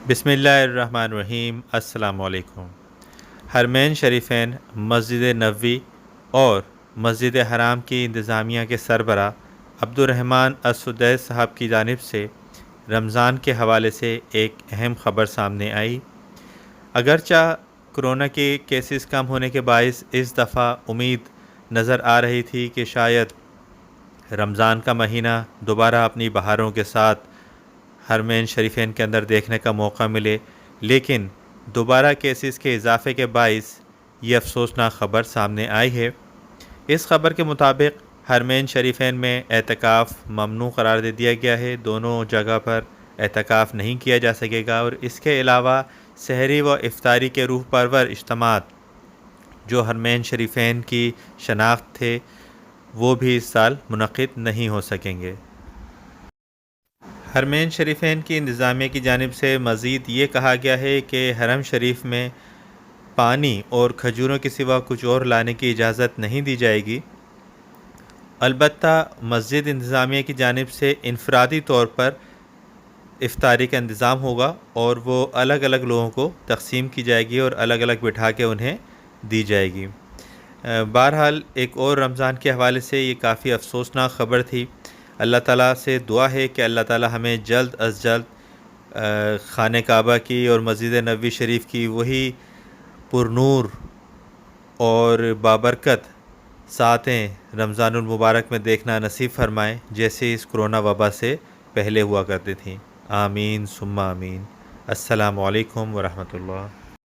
بسم اللہ الرحمن الرحیم۔ السلام علیکم۔ حرمین شریفین، مسجد نبوی اور مسجد حرام کی انتظامیہ کے سربراہ عبدالرحمن السدیس صاحب کی جانب سے رمضان کے حوالے سے ایک اہم خبر سامنے آئی۔ اگرچہ کرونا کے کیسز کم ہونے کے باعث اس دفعہ امید نظر آ رہی تھی کہ شاید رمضان کا مہینہ دوبارہ اپنی بہاروں کے ساتھ حرمین شریفین کے اندر دیکھنے کا موقع ملے، لیکن دوبارہ کیسز کے اضافے کے باعث یہ افسوسناک خبر سامنے آئی ہے۔ اس خبر کے مطابق حرمین شریفین میں اعتکاف ممنوع قرار دے دیا گیا ہے، دونوں جگہ پر اعتکاف نہیں کیا جا سکے گا، اور اس کے علاوہ سحری و افطاری کے روح پرور اجتماعات جو حرمین شریفین کی شناخت تھے وہ بھی اس سال منعقد نہیں ہو سکیں گے۔ حرمین شریفین کی انتظامیہ کی جانب سے مزید یہ کہا گیا ہے کہ حرم شریف میں پانی اور کھجوروں کے سوا کچھ اور لانے کی اجازت نہیں دی جائے گی۔ البتہ مسجد انتظامیہ کی جانب سے انفرادی طور پر افطاری کا انتظام ہوگا اور وہ الگ الگ لوگوں کو تقسیم کی جائے گی اور الگ الگ بٹھا کے انہیں دی جائے گی۔ بہرحال ایک اور رمضان کے حوالے سے یہ کافی افسوسناک خبر تھی۔ اللہ تعالیٰ سے دعا ہے کہ اللہ تعالیٰ ہمیں جلد از جلد خانہ کعبہ کی اور مسجد نبوی شریف کی وہی پرنور اور بابرکت ساعتیں رمضان المبارک میں دیکھنا نصیب فرمائے، جیسے اس کرونا وبا سے پہلے ہوا کرتی تھیں۔ آمین ثم آمین۔ السلام علیکم ورحمۃ اللہ۔